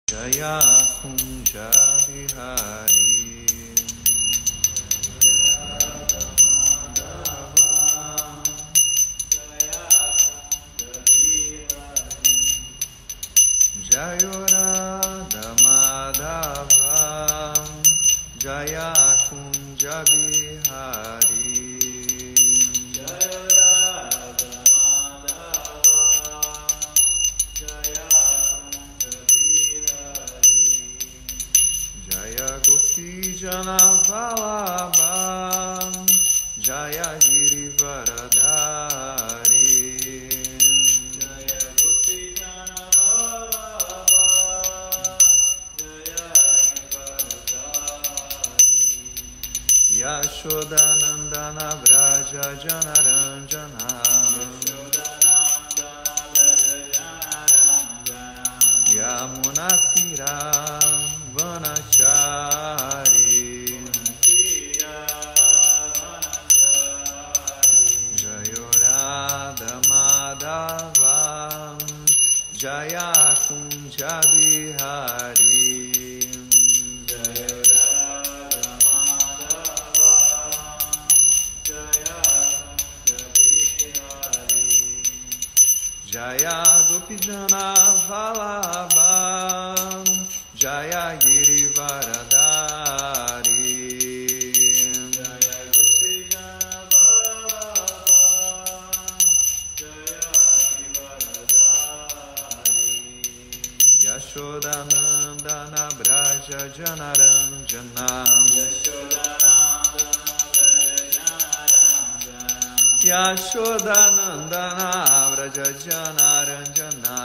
Jaya Kunja Bihari Jayo Radha Madhava Jaya Kunja Bihari Jayo Radha Madhava Jaya Kunja Bihari Jaya Gopi Jana Vallabha Jaya Girivaradhari Yashodanandana Vraja Janaranjana Yamunatira Vanachari Jayorada Madhava Jaya Kunja Bihari Jaya Gopijana Vallabha Jaya Girivaradhari Jaya Gopijana Vallabha Jaya Girivaradhari Yashodanandana Vraja Janaranjana Yashodanandana Vraja Janaranjana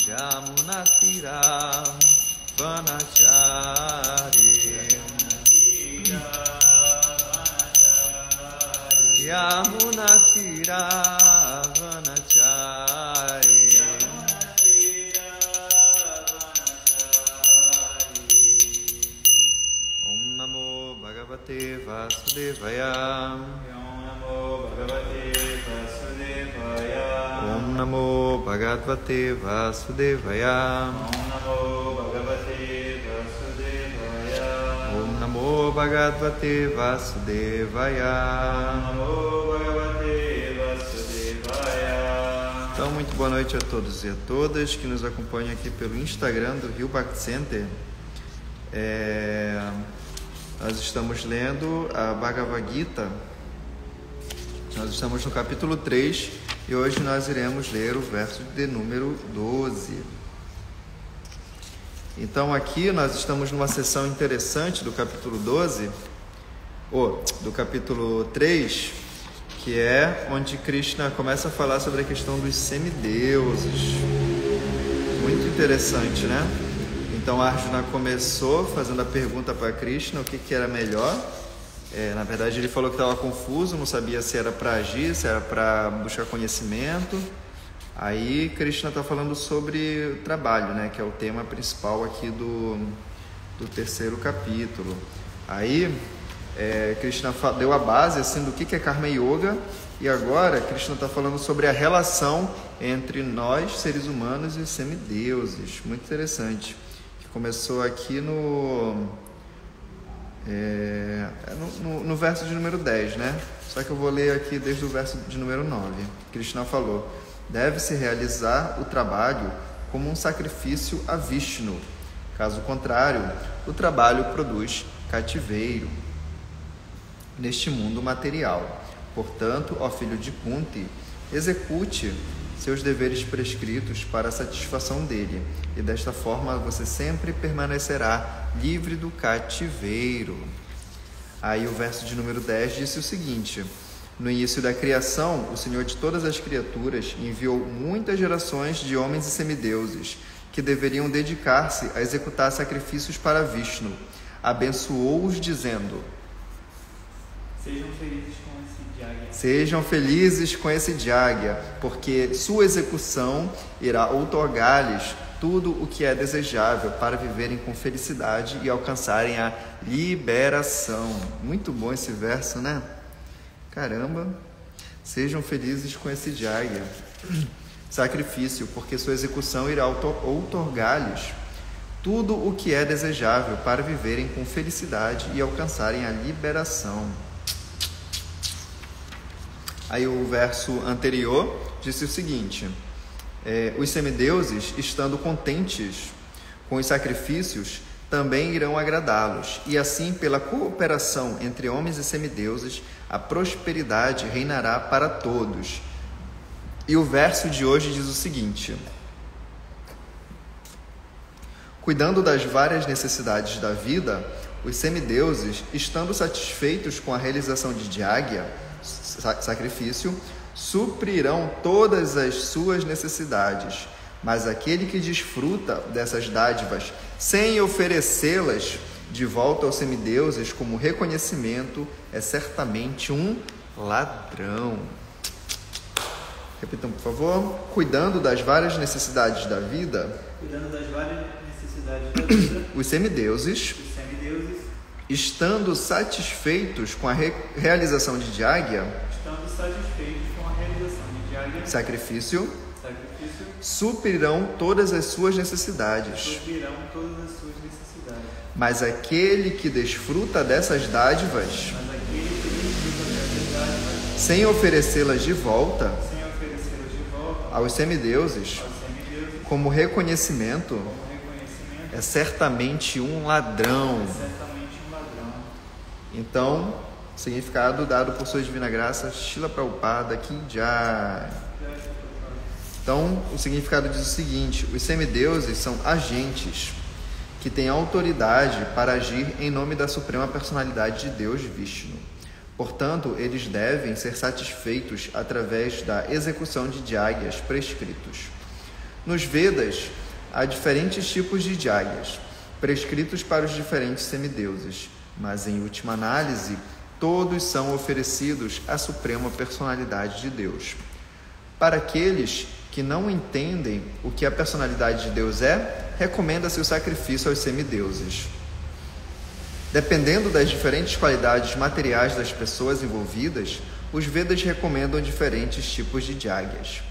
Yamunatira Vanachari Yamunatira Vanachari Om Namo Bhagavate Vasudevaya Om Namo Bhagavate Vasudevaya Om Namo Bhagavate Vasudevaya Om Namo Bhagavate Vasudevaya Om Namo Bhagavate Vasudevaya. Então, muito boa noite a todos e a todas que nos acompanham aqui pelo Instagram do Rio Bhakti Center. Nós estamos lendo a Bhagavad Gita. Nós estamos no capítulo 3 e hoje nós iremos ler o verso de número 12. Então aqui nós estamos numa sessão interessante do capítulo 12, ou do capítulo 3, que é onde Krishna começa a falar sobre a questão dos semideuses. Muito interessante, né? Então Arjuna começou fazendo a pergunta para Krishna o que era melhor. Na verdade ele falou que estava confuso, não sabia se era para agir, se era para buscar conhecimento. Aí Krishna está falando sobre o trabalho, né, que é o tema principal aqui do terceiro capítulo. Aí Krishna deu a base assim, do que é Karma Yoga, e agora Krishna está falando sobre a relação entre nós, seres humanos, e os semideuses. Muito interessante. Que começou aqui no verso de número 10, né? Só que eu vou ler aqui desde o verso de número 9. Krishna falou: deve-se realizar o trabalho como um sacrifício a Vishnu. Caso contrário, o trabalho produz cativeiro neste mundo material. Portanto, ó filho de Kunti, execute seus deveres prescritos para a satisfação dele, e desta forma você sempre permanecerá livre do cativeiro. Aí o verso de número 10 disse o seguinte: no início da criação, o Senhor de todas as criaturas enviou muitas gerações de homens e semideuses que deveriam dedicar-se a executar sacrifícios para Vishnu. Abençoou-os dizendo: sejam felizes com esse Jagya, porque sua execução irá outorgar-lhes tudo o que é desejável para viverem com felicidade e alcançarem a liberação. Muito bom esse verso, né? Caramba! Sejam felizes com esse Jagya. sacrifício, porque sua execução irá outorgar-lhes tudo o que é desejável para viverem com felicidade e alcançarem a liberação. Aí o verso anterior disse o seguinte: os semideuses, estando contentes com os sacrifícios, também irão agradá-los, e assim, pela cooperação entre homens e semideuses, a prosperidade reinará para todos. E o verso de hoje diz o seguinte: cuidando das várias necessidades da vida, os semideuses, estando satisfeitos com a realização de Yajna, sacrifício, suprirão todas as suas necessidades. Mas aquele que desfruta dessas dádivas sem oferecê-las de volta aos semideuses como reconhecimento é certamente um ladrão. Repitam, por favor. Cuidando das várias necessidades da vida. Cuidando das várias necessidades da vida. Os semideuses, estando satisfeitos com a realização de Yajna, sacrifício, suprirão todas as suas necessidades. Mas aquele que desfruta dessas dádivas, sem oferecê-las de volta aos semideuses, como reconhecimento, é certamente um ladrão. Então, significado dado por sua divina graça, Srila Prabhupada Ki Jai. Então, o significado diz o seguinte: os semideuses são agentes que têm autoridade para agir em nome da Suprema Personalidade de Deus, Vishnu. Portanto, eles devem ser satisfeitos através da execução de yajnas prescritos. Nos Vedas, há diferentes tipos de yajnas, prescritos para os diferentes semideuses, mas em última análise, todos são oferecidos à Suprema Personalidade de Deus. Para aqueles que não entendem o que a personalidade de Deus é, recomenda-se o sacrifício aos semideuses. Dependendo das diferentes qualidades materiais das pessoas envolvidas, os Vedas recomendam diferentes tipos de yajnas.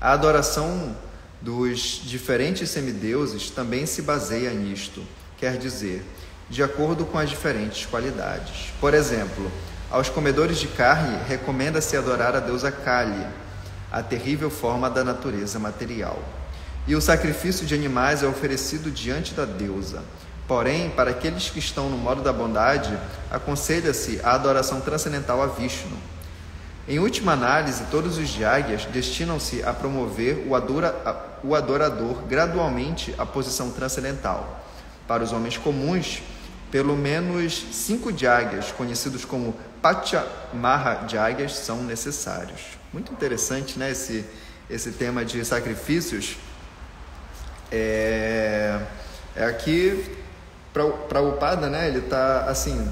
A adoração dos diferentes semideuses também se baseia nisto, quer dizer, de acordo com as diferentes qualidades. Por exemplo, aos comedores de carne recomenda-se adorar a deusa Kali, a terrível forma da natureza material. E o sacrifício de animais é oferecido diante da deusa. Porém, para aqueles que estão no modo da bondade, aconselha-se a adoração transcendental a Vishnu. Em última análise, todos os yajnas destinam-se a promover o adorador gradualmente à posição transcendental. Para os homens comuns, pelo menos 5 yajnas, conhecidos como Pachamaha yajnas, são necessários. Muito interessante, né, esse tema de sacrifícios. Aqui, Prabhupada, né, ele está assim,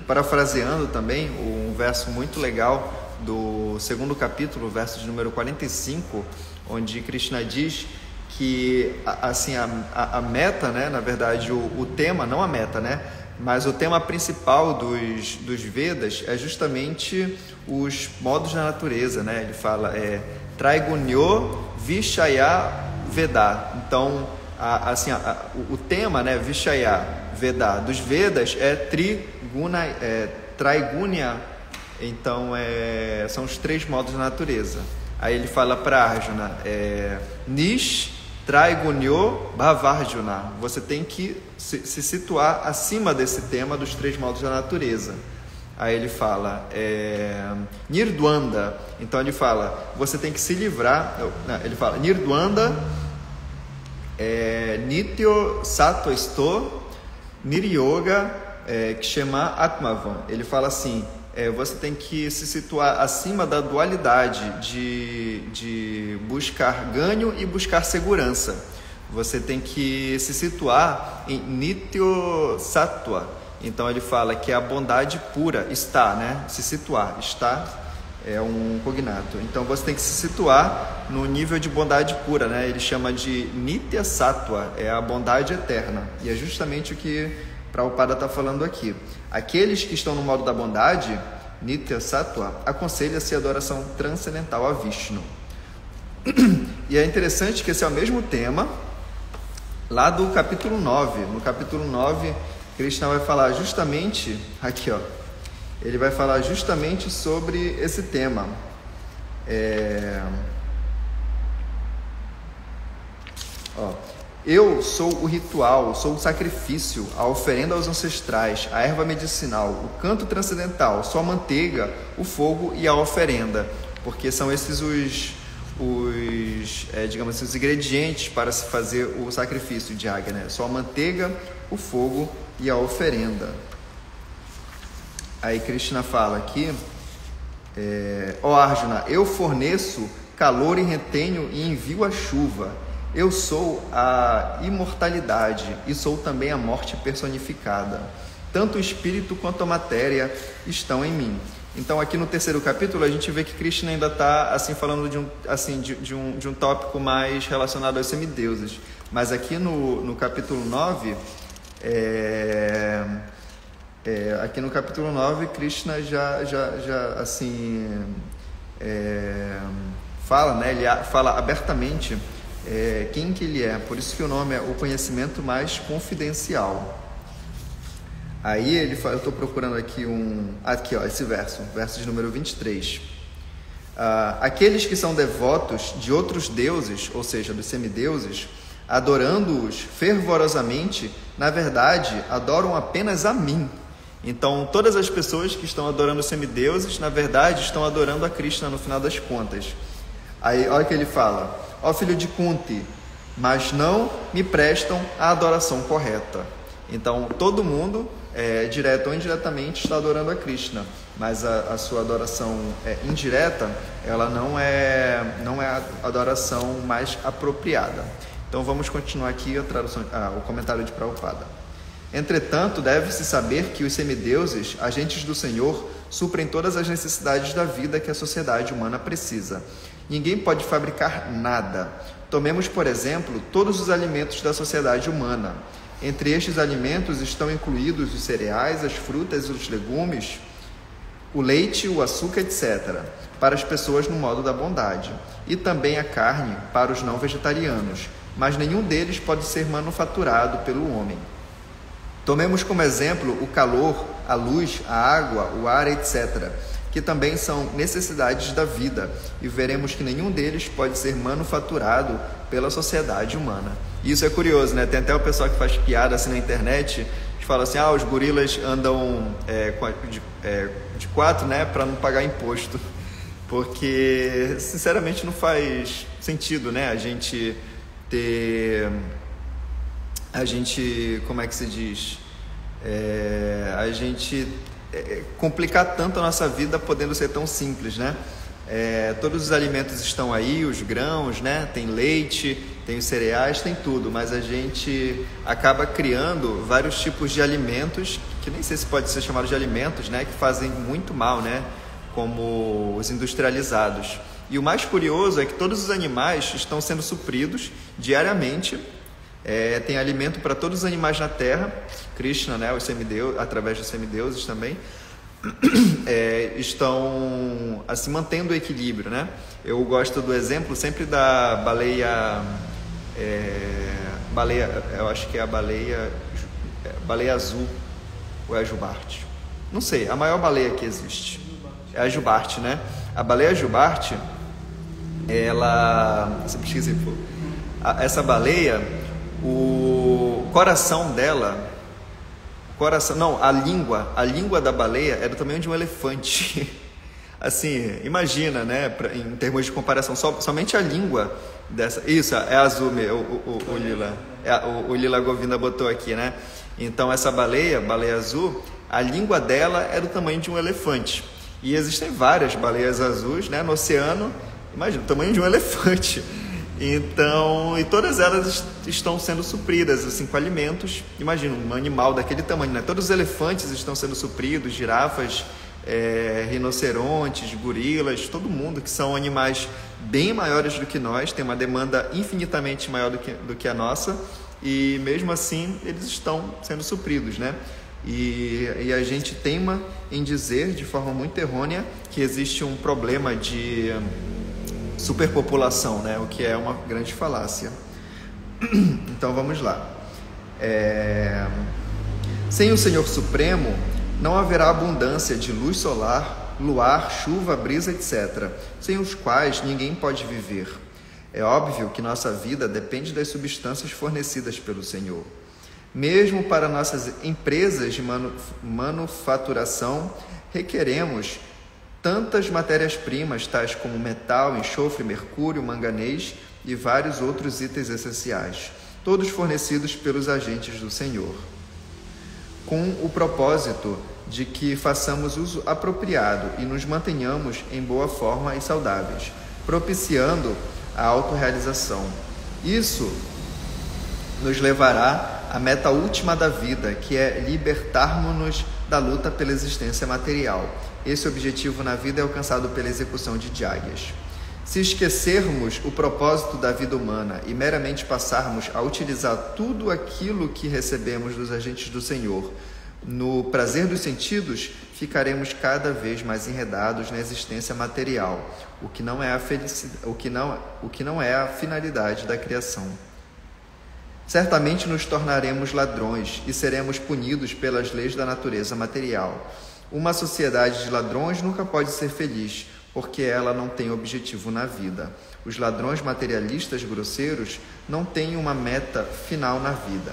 parafraseando também um verso muito legal do 2º capítulo, verso de número 45, onde Krishna diz que assim, a meta, né, na verdade o tema, não a meta, né, mas o tema principal dos Vedas é justamente os modos da natureza, né? Ele fala Traigunyo Vishaya Veda. Então, o tema, né, Vishaya Veda dos Vedas é Traigunya. Então, são os 3 modos da natureza. Aí ele fala para Arjuna, Nish Traigunyo Bhavarjuna. Você tem que se situar acima desse tema dos 3 modos da natureza. Aí ele fala Nirdwanda. Então ele fala, você tem que se livrar. Ele fala Nirdwanda, Nityo Sattva Sto Niryoga Kshema Atmavan. Ele fala assim, você tem que se situar acima da dualidade de buscar ganho e buscar segurança. Você tem que se situar em Nityo Sattva. Então ele fala que a bondade pura está, né? Se situar, está é um cognato. Então você tem que se situar no nível de bondade pura, né? Ele chama de Nitya Sattva, é a bondade eterna. E é justamente o que Prabhupada está falando aqui. Aqueles que estão no modo da bondade, Nitya Sattva, aconselha-se a adoração transcendental a Vishnu. E é interessante que esse é o mesmo tema lá do capítulo 9. No capítulo 9, Krishna vai falar justamente, aqui ó, ele vai falar justamente sobre esse tema. Eu sou o ritual, sou o sacrifício, a oferenda aos ancestrais, a erva medicinal, o canto transcendental, só a manteiga, o fogo e a oferenda, porque são esses digamos assim, os ingredientes para se fazer o sacrifício de Yajna, né? Só a manteiga, o fogo e a oferenda. Aí Krishna fala aqui, ó Arjuna, eu forneço calor e retenho e envio a chuva. Eu sou a imortalidade e sou também a morte personificada. Tanto o espírito quanto a matéria estão em mim. Então, aqui no terceiro capítulo, a gente vê que Krishna ainda está assim, falando de um tópico mais relacionado aos semideuses. Mas aqui no capítulo 9, aqui no capítulo 9, Krishna já fala, né? Ele fala abertamente quem que ele é. Por isso que o nome é o conhecimento mais confidencial. Aí ele fala, eu estou procurando aqui esse verso de número 23. Aqueles que são devotos de outros deuses, ou seja, dos semideuses, adorando-os fervorosamente, na verdade, adoram apenas a mim. Então, todas as pessoas que estão adorando os semideuses, na verdade, estão adorando a Krishna no final das contas. Aí, olha o que ele fala, ó filho de Kunti, mas não me prestam a adoração correta. Então, todo mundo, direto ou indiretamente, está adorando a Krishna, mas a sua adoração indireta, ela não é a adoração mais apropriada. Então, vamos continuar aqui o comentário de Prabhupada. Entretanto, deve-se saber que os semideuses, agentes do Senhor, suprem todas as necessidades da vida que a sociedade humana precisa. Ninguém pode fabricar nada. Tomemos, por exemplo, todos os alimentos da sociedade humana. Entre estes alimentos estão incluídos os cereais, as frutas e os legumes, o leite, o açúcar, etc., para as pessoas no modo da bondade, e também a carne para os não vegetarianos, mas nenhum deles pode ser manufaturado pelo homem. Tomemos como exemplo o calor, a luz, a água, o ar, etc., que também são necessidades da vida, e veremos que nenhum deles pode ser manufaturado pela sociedade humana. E isso é curioso, né? Tem até o pessoal que faz piada assim na internet, que fala assim, os gorilas andam de 4, né, para não pagar imposto, porque sinceramente não faz sentido, né, a gente, como é que se diz, a gente complicar tanto a nossa vida podendo ser tão simples, né? Todos os alimentos estão aí, os grãos, né? Tem leite, tem os cereais, tem tudo, mas a gente acaba criando vários tipos de alimentos, que nem sei se pode ser chamado de alimentos, né? Que fazem muito mal, né? Como os industrializados. E o mais curioso é que todos os animais estão sendo supridos diariamente. Tem alimento para todos os animais na Terra. Krishna, né, os semideuses, através dos semideuses também, estão assim, mantendo o equilíbrio, né? Eu gosto do exemplo sempre da baleia, eu acho que é a baleia azul, ou é a jubarte? Não sei, a maior baleia que existe é a jubarte, né? A baleia jubarte, ela, você pesquisa aí, essa baleia, o coração dela, a língua da baleia é do tamanho de um elefante. Assim, imagina, né, em termos de comparação, somente a língua dessa, isso, é azul, o Lila, o Lila Govinda botou aqui, né? Então essa baleia azul, a língua dela é do tamanho de um elefante. E existem várias baleias azuis, né, no oceano, imagina, o tamanho de um elefante. Então, e todas elas estão sendo supridas assim, com alimentos. Imagina, um animal daquele tamanho, né? Todos os elefantes estão sendo supridos, girafas, rinocerontes, gorilas, todo mundo, que são animais bem maiores do que nós, tem uma demanda infinitamente maior do que a nossa, e mesmo assim eles estão sendo supridos, né? E a gente teima em dizer de forma muito errônea que existe um problema de superpopulação, né? O que é uma grande falácia. Então vamos lá. Sem o Senhor Supremo, não haverá abundância de luz solar, luar, chuva, brisa, etc., sem os quais ninguém pode viver. É óbvio que nossa vida depende das substâncias fornecidas pelo Senhor. Mesmo para nossas empresas de manufaturação, requeremos tantas matérias-primas, tais como metal, enxofre, mercúrio, manganês e vários outros itens essenciais, todos fornecidos pelos agentes do Senhor, com o propósito de que façamos uso apropriado e nos mantenhamos em boa forma e saudáveis, propiciando a autorrealização. Isso nos levará à meta última da vida, que é libertarmos-nos da luta pela existência material. Esse objetivo na vida é alcançado pela execução de Jhagyas. Se esquecermos o propósito da vida humana e meramente passarmos a utilizar tudo aquilo que recebemos dos agentes do Senhor no prazer dos sentidos, ficaremos cada vez mais enredados na existência material, o que não é a finalidade da criação. Certamente nos tornaremos ladrões e seremos punidos pelas leis da natureza material. Uma sociedade de ladrões nunca pode ser feliz, porque ela não tem objetivo na vida. Os ladrões materialistas grosseiros não têm uma meta final na vida.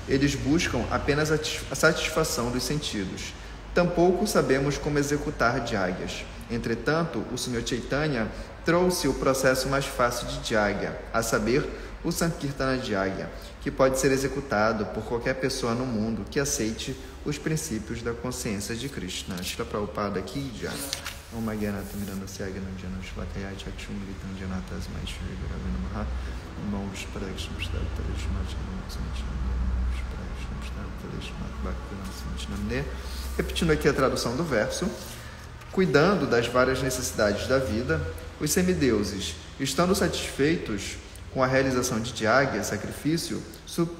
Eles buscam apenas a satisfação dos sentidos. Tampouco sabemos como executar Jhagyas. Entretanto, o Sr. Chaitanya trouxe o processo mais fácil de Jhagya, a saber, o Sankirtana Jhagya, que pode ser executado por qualquer pessoa no mundo que aceite os princípios da consciência de Krishna. Shila Prabhupada aqui já. Om Agyanata Miranda Syagana Jana Shvataya Chakshum Litam Janata Asmai Shri Guravena Maha Om Pradesh Mustad Pradesh Machana. Repetindo aqui a tradução do verso: cuidando das várias necessidades da vida, os semideuses, estando satisfeitos com a realização de Jhagya, sacrifício,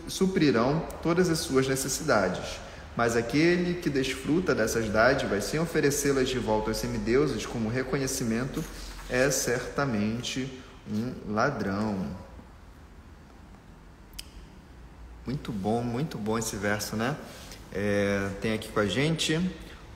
suprirão todas as suas necessidades. Mas aquele que desfruta dessas dádivas sem oferecê-las de volta aos semideuses como reconhecimento é certamente um ladrão. Muito bom esse verso, né? Tem aqui com a gente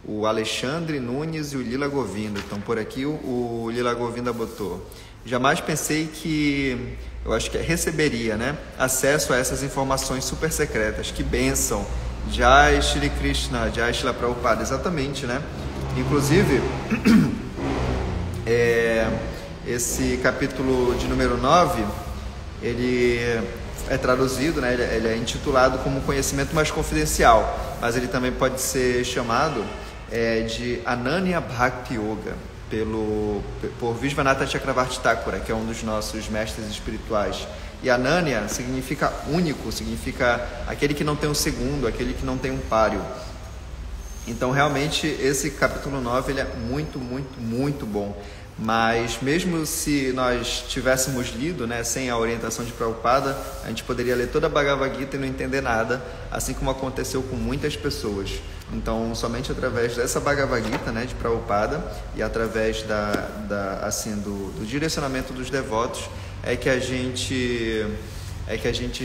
o Alexandre Nunes e o Lila Govinda. Então, por aqui o Lila Govinda botou: jamais pensei que, eu acho que receberia, né, acesso a essas informações super secretas. Que bênção! Jai Shri Krishna, Jai Shila Prabhupada. Exatamente, né? Inclusive, esse capítulo de número 9, ele é traduzido, né? Ele é intitulado como Conhecimento Mais Confidencial, mas ele também pode ser chamado de Ananya Bhakti Yoga, por Vishvanatha Chakravarti Thakura, que é um dos nossos mestres espirituais. E Ananya significa único, significa aquele que não tem um segundo, aquele que não tem um páreo. Então, realmente, esse capítulo 9 ele é muito bom. Mas mesmo se nós tivéssemos lido, né, sem a orientação de Prabhupada, a gente poderia ler toda a Bhagavad Gita e não entender nada, assim como aconteceu com muitas pessoas. Então, somente através dessa Bhagavad Gita, né, de Prabhupada, e através do direcionamento dos devotos, é que a gente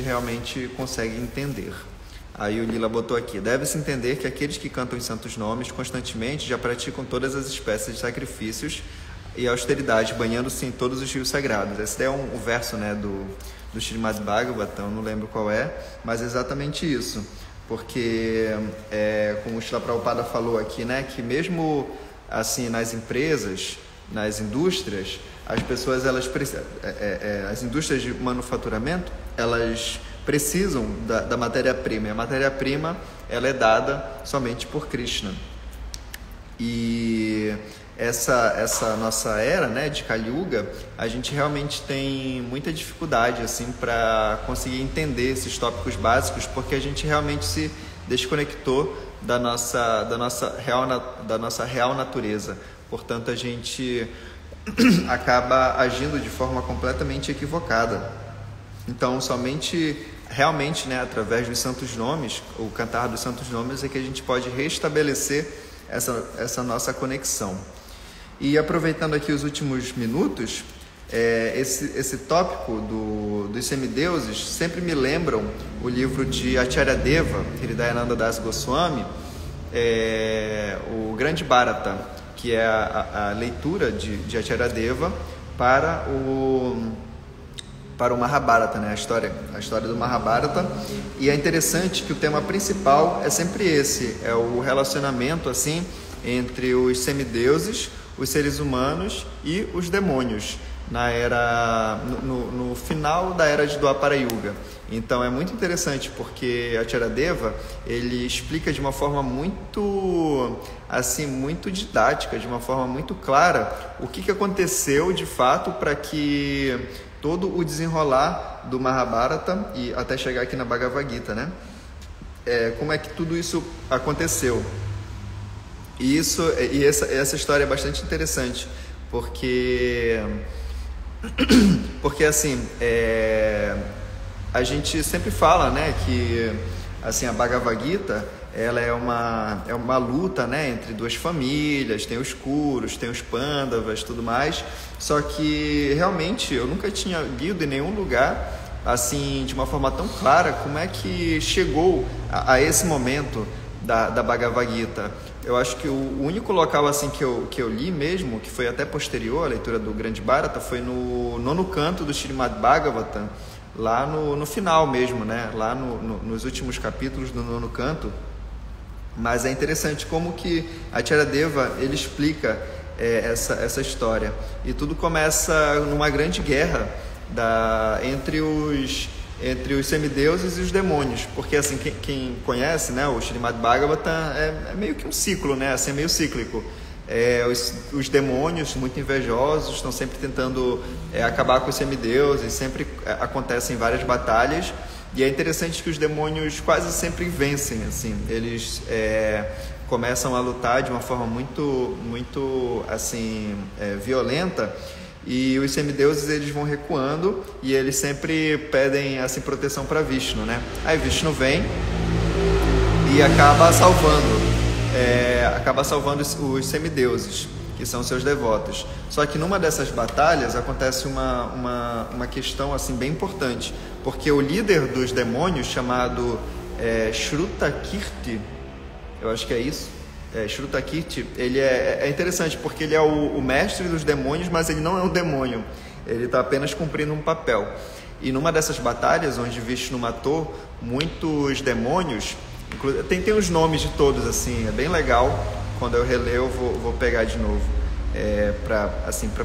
realmente consegue entender. Aí o Lila botou aqui: deve-se entender que aqueles que cantam os santos nomes constantemente já praticam todas as espécies de sacrifícios e austeridade, banhando-se em todos os rios sagrados. Esse é o verso, né, do Srimad Bhagavatam, não lembro qual é, mas é exatamente isso. Porque, como o Srila Prabhupada falou aqui, né, que mesmo assim nas empresas, nas indústrias, as pessoas, as indústrias de manufaturamento, elas precisam da matéria-prima, e a matéria-prima ela é dada somente por Krishna. E essa nossa era, né, de Kali Yuga, a gente realmente tem muita dificuldade assim para conseguir entender esses tópicos básicos, porque a gente realmente se desconectou da nossa real natureza. Portanto, a gente acaba agindo de forma completamente equivocada. Então, somente realmente, né, através dos santos nomes, o cantar dos santos nomes, é que a gente pode restabelecer essa nossa conexão. E aproveitando aqui os últimos minutos, esse tópico dos semideuses sempre me lembram o livro de Acharyadeva, Hridayananda Das Goswami, o Grande Bharata, que é a leitura de Acharyadeva para o Mahabharata, né? a história do Mahabharata. E é interessante que o tema principal é sempre esse, é o relacionamento assim entre os semideuses, os seres humanos e os demônios no final da era de Dwapara Yuga. Então é muito interessante porque Acharyadeva ele explica de uma forma muito didática, de uma forma muito clara o que aconteceu de fato para que todo o desenrolar do Mahabharata e até chegar aqui na Bhagavad Gita, né? Como é que tudo isso aconteceu? E essa história é bastante interessante porque assim, a gente sempre fala, né, que assim, a Bhagavad Gita ela é uma luta, né, entre duas famílias, tem os Kurus, tem os Pandavas, tudo mais, só que realmente eu nunca tinha lido em nenhum lugar assim, de uma forma tão clara, como é que chegou a esse momento da Bhagavad Gita. Eu acho que o único local assim que eu li mesmo, que foi até posterior à leitura do Grande Bharata, foi no 9º canto do Srimad Bhagavatam, lá no final mesmo, né? Lá nos últimos capítulos do 9º canto. Mas é interessante como que Acharyadeva ele explica essa história. E tudo começa numa grande guerra entre os semideuses e os demônios, porque assim, quem conhece, né, o Srimad Bhagavatam é meio que um ciclo, né, assim, é meio cíclico. Os demônios muito invejosos estão sempre tentando acabar com os semideuses, sempre acontecem várias batalhas, e é interessante que os demônios quase sempre vencem, assim, eles começam a lutar de uma forma muito assim, violenta, e os semideuses eles vão recuando e eles sempre pedem assim proteção para Vishnu, né? Aí Vishnu vem e acaba salvando os semideuses, que são seus devotos. Só que numa dessas batalhas acontece uma questão assim bem importante, porque o líder dos demônios, chamado Shrutakirti, eu acho que é isso, Shrutakirti, ele é interessante porque ele é o mestre dos demônios, mas ele não é um demônio, ele está apenas cumprindo um papel. E numa dessas batalhas, onde Vishnu matou muitos demônios, tem os nomes de todos, assim, é bem legal, quando eu reler eu vou pegar de novo, para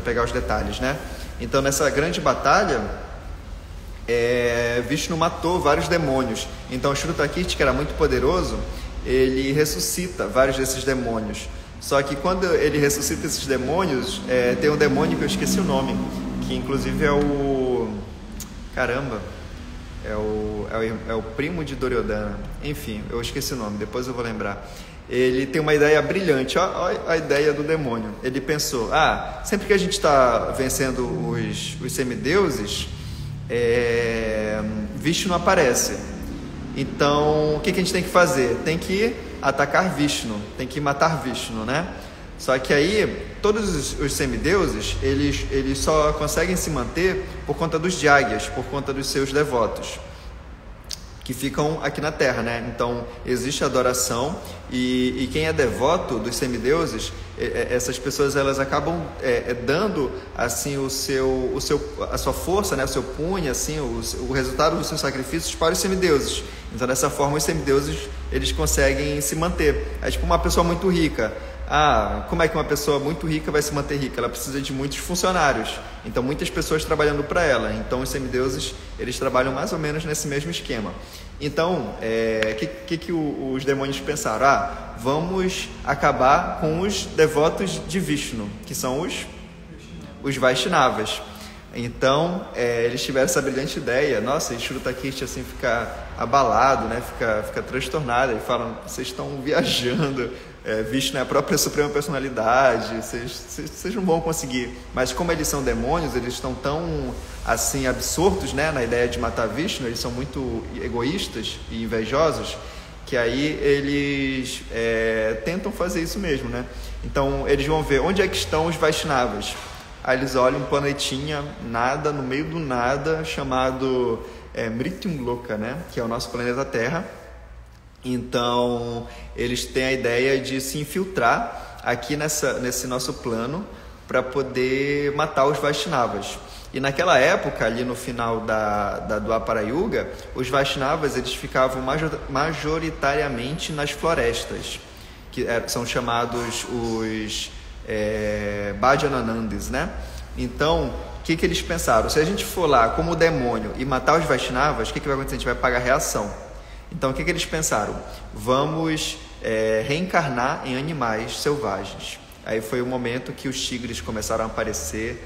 pegar os detalhes, né? Então nessa grande batalha, Vishnu matou vários demônios, então Shrutakirti, que era muito poderoso, ele ressuscita vários desses demônios. Só que quando ele ressuscita esses demônios, tem um demônio que eu esqueci o nome, que inclusive é o primo de Duryodhana. Enfim, eu esqueci o nome, depois eu vou lembrar. Ele tem uma ideia brilhante, olha a ideia do demônio. Ele pensou, sempre que a gente está vencendo os semideuses, Vishnu aparece. Então, o que a gente tem que fazer? Tem que atacar Vishnu, tem que matar Vishnu, né? Só que aí, todos os semideuses, eles só conseguem se manter por conta dos Jagyas, por conta dos seus devotos, que ficam aqui na Terra, né? Então, existe adoração e quem é devoto dos semideuses, essas pessoas elas acabam dando assim a sua força, né? O seu punho, assim, o resultado dos seus sacrifícios para os semideuses. Então, dessa forma, os semideuses eles conseguem se manter. É tipo uma pessoa muito rica. Como é que uma pessoa muito rica vai se manter rica? Ela precisa de muitos funcionários, então muitas pessoas trabalhando para ela. Então os semideuses eles trabalham mais ou menos nesse mesmo esquema. Então, que os demônios pensaram? Vamos acabar com os devotos de Vishnu, que são os Vaishnavas. Então, eles tiveram essa brilhante ideia. Nossa, e Shrutakirti assim fica abalado, né? Fica transtornado. Ele fala, vocês estão viajando. Vishnu é a própria Suprema Personalidade, vocês não vão conseguir. Mas como eles são demônios, eles estão tão assim absortos, né, na ideia de matar Vishnu, eles são muito egoístas e invejosos, que aí eles tentam fazer isso mesmo, né? Então eles vão ver onde é que estão os Vaishnavas. Aí eles olham um planetinha, nada, no meio do nada, chamado Mrityunloka, né? Que é o nosso planeta Terra. Então, eles têm a ideia de se infiltrar aqui nesse nosso plano para poder matar os Vaishnavas. E naquela época, ali no final da Dwapara Yuga, os Vaishnavas eles ficavam majoritariamente nas florestas, que são chamados os Bhajananandis, né? Então, o que eles pensaram? Se a gente for lá como demônio e matar os Vaishnavas, o que vai acontecer? A gente vai pagar reação. Então, o que eles pensaram? Vamos reencarnar em animais selvagens. Aí foi o momento que os tigres começaram a aparecer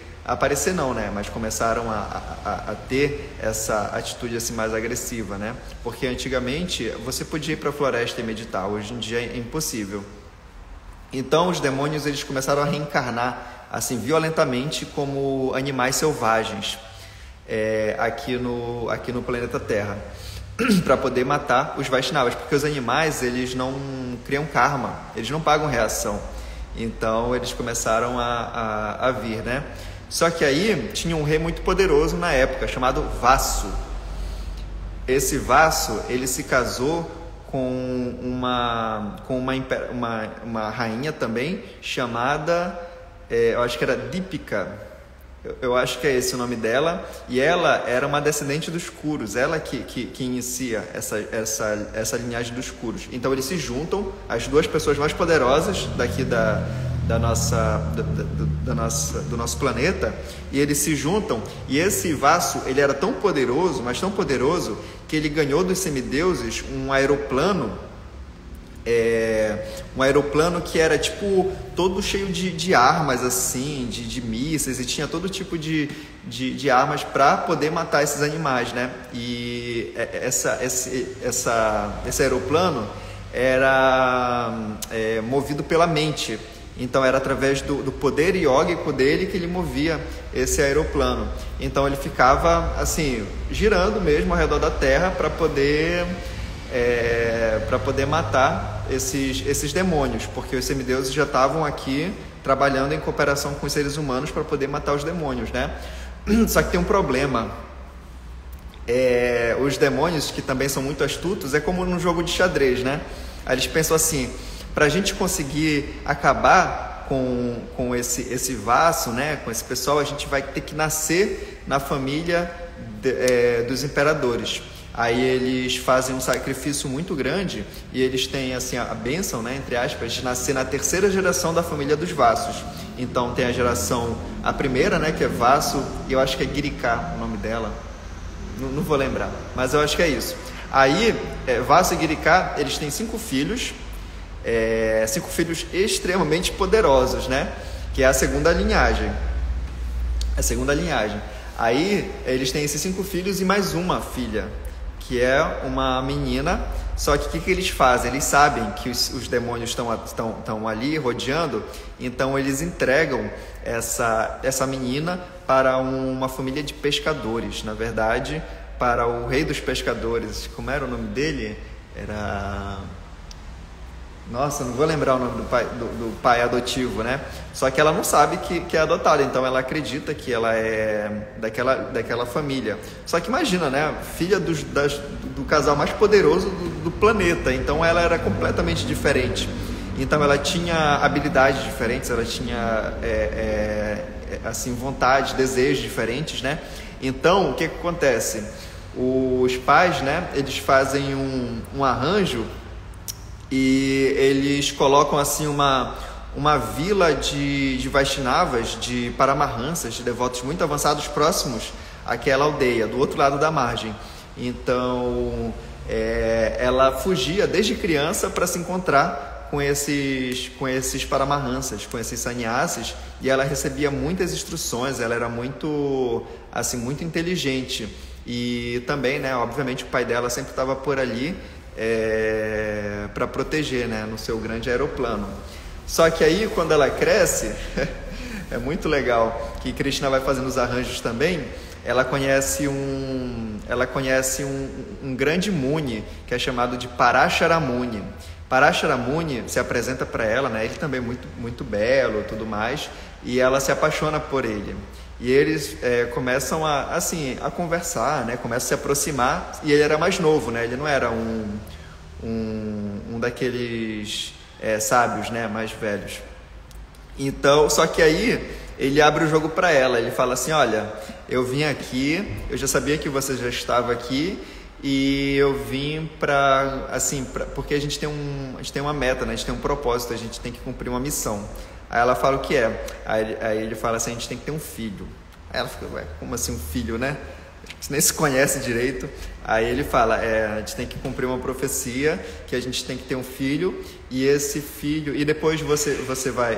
não, né? Mas começaram a ter essa atitude assim mais agressiva, né? Porque antigamente você podia ir para a floresta e meditar, hoje em dia é impossível. Então os demônios eles começaram a reencarnar assim violentamente como animais selvagens aqui no planeta Terra, para poder matar os Vaishnavas, porque os animais eles não criam karma, eles não pagam reação. Então eles começaram a vir, né? Só que aí tinha um rei muito poderoso na época, chamado Vasu. Esse Vasu, ele se casou com uma rainha também, chamada, eu acho que era Dipika. Eu acho que é esse o nome dela. E ela era uma descendente dos Kurus, ela que inicia essa linhagem dos Kurus. Então eles se juntam, as duas pessoas mais poderosas daqui do nosso planeta, e eles se juntam, e esse Vasu, ele era tão poderoso, mas tão poderoso, que ele ganhou dos semideuses um aeroplano que era tipo todo cheio de armas assim, de mísseis, e tinha todo tipo de armas para poder matar esses animais, né? E esse aeroplano era movido pela mente. Então era através do poder iógico dele que ele movia esse aeroplano. Então ele ficava assim girando mesmo ao redor da Terra para poder matar esses demônios, porque os semideuses já estavam aqui trabalhando em cooperação com os seres humanos para poder matar os demônios, né? Só que tem um problema. Os demônios, que também são muito astutos, é como num jogo de xadrez, né? Aí eles pensam assim: para a gente conseguir acabar com esse Vasu, né, com esse pessoal, a gente vai ter que nascer na família dos imperadores. Aí eles fazem um sacrifício muito grande e eles têm assim a bênção, né, entre aspas, de nascer na terceira geração da família dos Vasus. Então tem a primeira, né, que é Vasu, e eu acho que é Girika o nome dela, não vou lembrar, mas eu acho que é isso. Aí Vasu e Girika, eles têm 5 filhos, 5 filhos extremamente poderosos, né, que é a segunda linhagem. Aí eles têm esses 5 filhos e mais uma filha, que é uma menina. Só que o que eles fazem? Eles sabem que os demônios estão ali rodeando, então eles entregam essa menina para uma família de pescadores, na verdade, para o rei dos pescadores. Como era o nome dele? Nossa, não vou lembrar o nome do pai adotivo, né? Só que ela não sabe que é adotada, então ela acredita que ela é daquela família. Só que imagina, né? Filha do casal mais poderoso do planeta, então ela era completamente diferente. Então ela tinha habilidades diferentes, ela tinha assim, vontade, desejos diferentes, né? Então, o que acontece? Os pais, né? Eles fazem um arranjo e eles colocam assim uma vila de Vaishnavas, de Paramahansas, de devotos muito avançados, próximos àquela aldeia, do outro lado da margem. Então ela fugia desde criança para se encontrar com esses Paramahansas, com esses sannyasis, e ela recebia muitas instruções. Ela era muito inteligente, e também, né, obviamente o pai dela sempre estava por ali para proteger, né, no seu grande aeroplano. Só que aí, quando ela cresce, é muito legal que Krishna vai fazendo os arranjos também. Ela conhece um grande Muni, que é chamado de Parashara Muni. Parashara Muni se apresenta para ela, né, ele também muito, muito belo, tudo mais, e ela se apaixona por ele. E eles começam a conversar, né? Começam a se aproximar, e ele era mais novo, né? Ele não era um daqueles sábios, né? Mais velhos. Então, só que aí ele abre o jogo para ela, ele fala assim: olha, eu vim aqui, eu já sabia que você já estava aqui, e eu vim porque a gente tem uma meta, né? A gente tem um propósito, a gente tem que cumprir uma missão. Aí ela fala o que é. Aí ele fala assim: a gente tem que ter um filho. Aí ela fica: ué, como assim um filho, né? A gente nem se conhece direito. Aí ele fala: a gente tem que cumprir uma profecia, que a gente tem que ter um filho, e esse filho, e depois você vai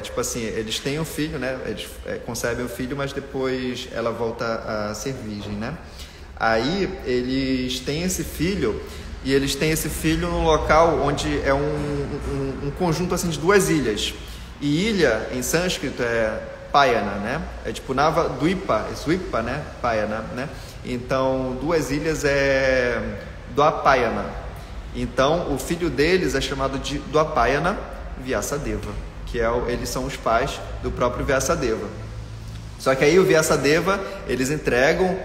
tipo assim, eles têm um filho, né? Eles concebem o filho, mas depois ela volta a ser virgem, né? Aí eles têm esse filho, e eles têm esse filho num local onde é um conjunto assim de duas ilhas. E ilha em sânscrito é Payana, né? É tipo Nava Dwipa, Swipa, né? Payana, né? Então, duas ilhas é Dwapayana. Então, o filho deles é chamado de Dwapayana Vyasadeva, que eles são os pais do próprio Vyasadeva. Só que aí o Vyasadeva, eles entregam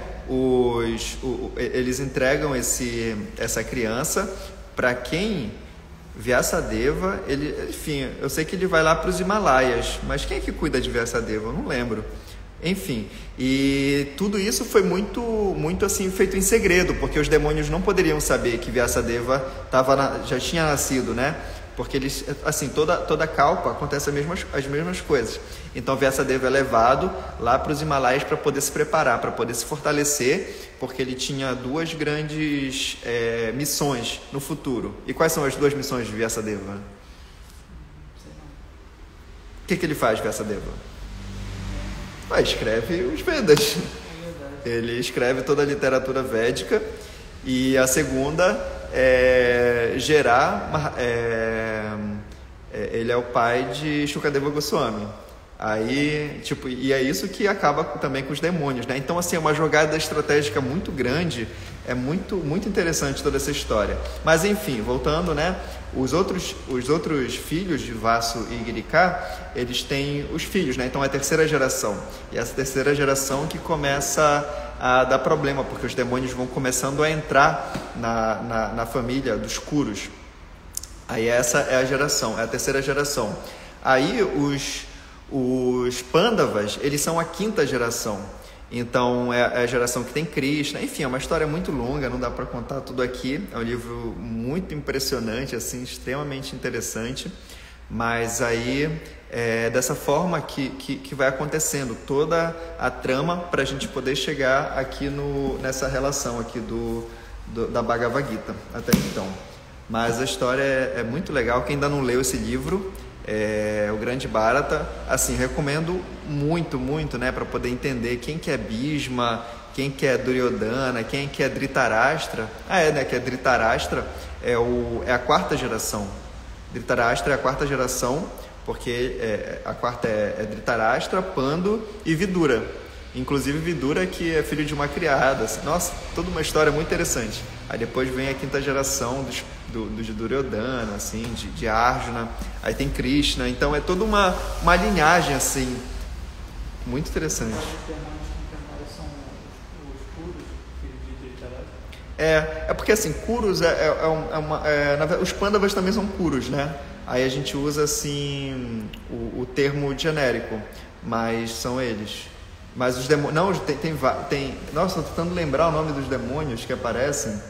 essa criança para quem? Vyasadeva, enfim, eu sei que ele vai lá para os Himalaias, mas quem é que cuida de Vyasadeva? Eu não lembro. Enfim, e tudo isso foi muito, muito assim feito em segredo, porque os demônios não poderiam saber que Vyasadeva já tinha nascido, né? Porque eles, assim, toda Kalpa acontece as mesmas coisas. Então Vyasadeva é levado lá para os Himalaias para poder se preparar, para poder se fortalecer, porque ele tinha duas grandes missões no futuro. E quais são as duas missões de Vyasadeva? O que ele faz, Vyasadeva? Escreve os Vedas. Ele escreve toda a literatura védica. E a segunda ele é o pai de Shukadeva Goswami. Aí, tipo, e é isso que acaba também com os demônios, né? Então, assim, é uma jogada estratégica muito grande, é muito, muito interessante toda essa história. Mas, enfim, voltando, né? Os outros filhos de Vasu e Girika, eles têm os filhos, né? Então, é a terceira geração. E essa terceira geração que começa a dar problema, porque os demônios vão começando a entrar na família dos Kurus. Aí essa é a terceira geração. Aí os Pandavas, eles são a quinta geração. Então é a geração que tem Krishna. Enfim, é uma história muito longa, não dá para contar tudo aqui. É um livro muito impressionante, assim, extremamente interessante. Mas aí é dessa forma que vai acontecendo toda a trama para a gente poder chegar aqui nessa relação aqui da Bhagavad Gita até então. Mas a história é muito legal. Quem ainda não leu esse livro, o Grande Bharata, assim, recomendo muito, muito, né, para poder entender quem que é Bhishma, quem que é Duryodhana, quem que é Dhritarashtra. Né, que é Dhritarashtra, é a quarta geração. Dhritarashtra é a quarta geração, porque a quarta é Dhritarashtra, Pandu e Vidura. Inclusive Vidura, que é filho de uma criada. Assim, nossa, toda uma história muito interessante. Aí depois vem a quinta geração de Duryodhana, assim, de Arjuna. Aí tem Krishna. Então é toda uma linhagem, assim, muito interessante. É porque assim, Kurus os Pandavas também são Kurus, né? Aí a gente usa assim o termo genérico, mas são eles. Mas os demônios, não, nossa, estou tentando lembrar o nome dos demônios que aparecem.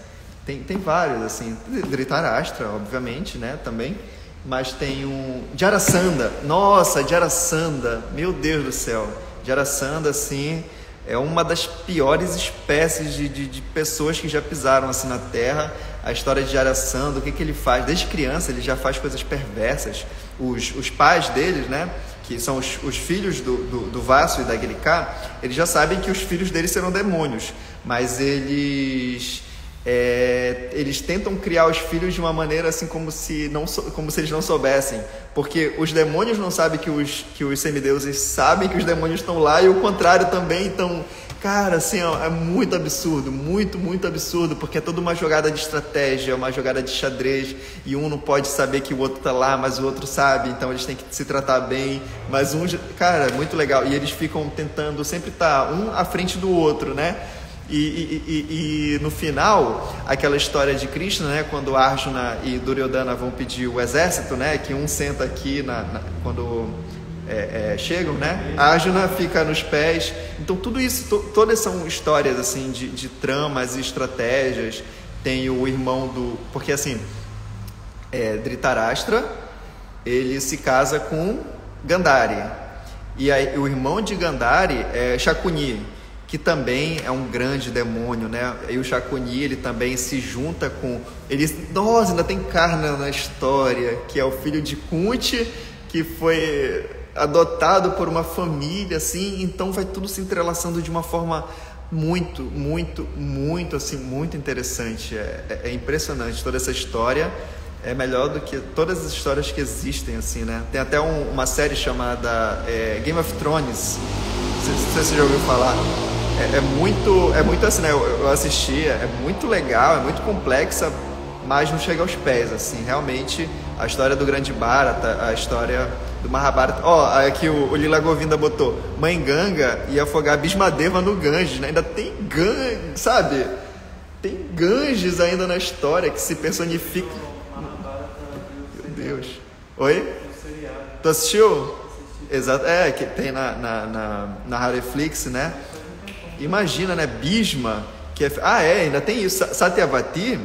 Tem vários, assim, Dhritarashtra, obviamente, né, também. Mas tem Jarasandha. Nossa, Jarasandha, meu Deus do céu. Jarasandha, assim, é uma das piores espécies de pessoas que já pisaram assim na Terra. A história de Jarasandha, o que ele faz? Desde criança ele já faz coisas perversas. Os pais deles, né, que são os filhos do Vasu e da Girika, eles já sabem que os filhos deles serão demônios. Mas eles tentam criar os filhos de uma maneira assim como se eles não soubessem, porque os demônios não sabem que os semideuses sabem que os demônios estão lá, e o contrário também. Então cara, assim, ó, é muito absurdo, muito absurdo, porque é toda uma jogada de estratégia, uma jogada de xadrez, e um não pode saber que o outro tá lá, mas o outro sabe, então eles têm que se tratar bem, mas cara, muito legal, e eles ficam tentando sempre estar um à frente do outro, né? E no final, aquela história de Krishna, né, quando Arjuna e Duryodhana vão pedir o exército, né, que um senta aqui quando chegam, né, Arjuna fica nos pés. Então tudo isso, todas são histórias assim de tramas e estratégias. Tem o irmão porque assim, Dhritarashtra, ele se casa com Gandhari, e aí o irmão de Gandhari é Shakuni, que também é um grande demônio, né? E o Shakuni, ele também se junta com... Nossa, ainda tem Karna na história, que é o filho de Kunti, que foi adotado por uma família, assim, então vai tudo se entrelaçando de uma forma muito assim, muito interessante. É impressionante toda essa história. É melhor do que todas as histórias que existem, assim, né? Tem até uma série chamada Game of Thrones, não sei se você já ouviu falar. É muito assim, né? Eu assisti, é muito legal, é muito complexa, mas não chega aos pés, assim. Realmente, a história do Grande Bharata, a história do Mahabharata. Aqui o Lila Govinda botou: Mãe Ganga ia afogar Bhismadeva no Ganges, né? Ainda tem Ganges, sabe? Tem Ganges ainda na história que se personifica. Meu Deus. Oi? Tu assistiu? Exato. Que tem na Netflix, né? Imagina, né? Bhisma, que ainda tem isso. Satyavati,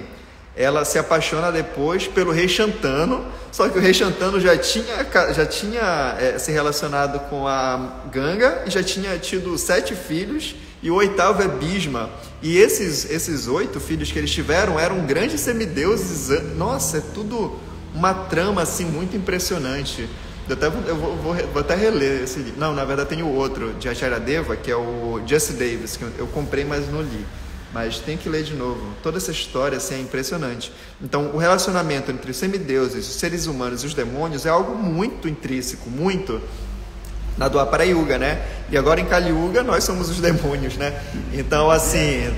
ela se apaixona depois pelo rei Shantanu, só que o rei Shantanu já tinha se relacionado com a Ganga e já tinha tido 7 filhos, e o 8º é Bhisma. E esses 8 filhos que eles tiveram eram grandes semideuses. Nossa, é tudo uma trama assim muito impressionante. Eu vou até reler esse livro. Não, na verdade tem o outro, de Acharya Deva, que é o Jesse Davis, que eu comprei, mas não li. Mas tem que ler de novo. Toda essa história assim, é impressionante. Então, o relacionamento entre os semideuses, os seres humanos e os demônios é algo muito intrínseco, muito na Dwapara Yuga, né? E agora em Kali Yuga nós somos os demônios, né? Então, assim,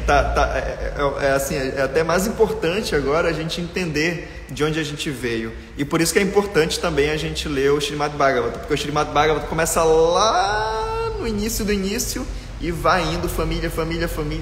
é até mais importante agora a gente entender de onde a gente veio. E por isso que é importante também a gente ler o Srimad Bhagavatam, porque o Srimad Bhagavatam começa lá no início do início e vai indo família,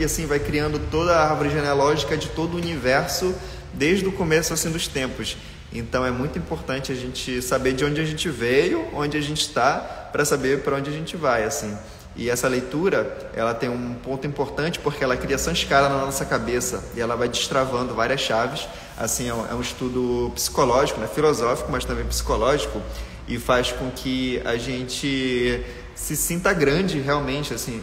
assim, vai criando toda a árvore genealógica de todo o universo desde o começo, assim, dos tempos. Então é muito importante a gente saber de onde a gente veio, onde a gente está, para saber para onde a gente vai, assim. E essa leitura, ela tem um ponto importante porque ela cria sanskara na nossa cabeça e ela vai destravando várias chaves. Assim, é um estudo psicológico, né? Filosófico, mas também psicológico, e faz com que a gente se sinta grande realmente, assim.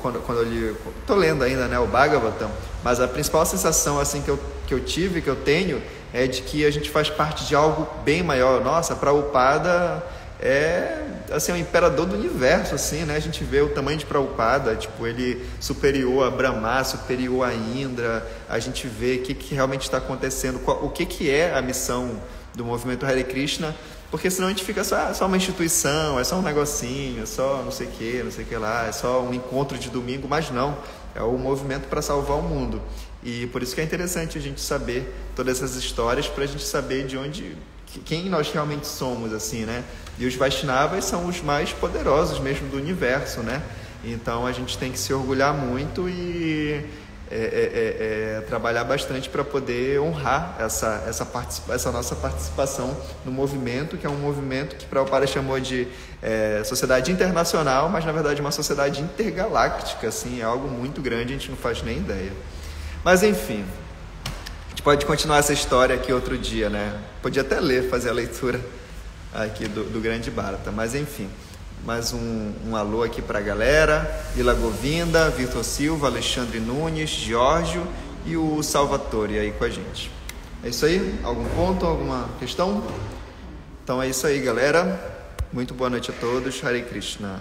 Quando eu li, tô lendo ainda, né, o Bhagavatam, mas a principal sensação assim que eu tive, que eu tenho, é de que a gente faz parte de algo bem maior. Nossa, Prabhupada é assim, o imperador do universo, assim, né? A gente vê o tamanho de Prabhupada, tipo, ele superior a Brahma, superior a Indra. A gente vê o que realmente está acontecendo, o que é a missão do movimento Hare Krishna, porque senão a gente fica só uma instituição, é só um negocinho, é só não sei o que lá, é só um encontro de domingo, mas não, é o movimento para salvar o mundo. E por isso que é interessante a gente saber todas essas histórias, para a gente saber de onde, quem nós realmente somos, assim, né? E os Vaishnavas são os mais poderosos mesmo do universo, né? Então a gente tem que se orgulhar muito e trabalhar bastante para poder honrar essa nossa participação no movimento, que é um movimento que Prabhupada chamou de sociedade internacional, mas na verdade é uma sociedade intergaláctica, assim, é algo muito grande, a gente não faz nem ideia. Mas enfim, a gente pode continuar essa história aqui outro dia, né? Podia até fazer a leitura aqui do Grande Bharata, mas enfim. Mais um alô aqui para a galera: Lila Govinda, Vitor Silva, Alexandre Nunes, Giorgio e o Salvatore aí com a gente. É isso aí? Algum ponto, alguma questão? Então é isso aí, galera. Muito boa noite a todos. Hare Krishna.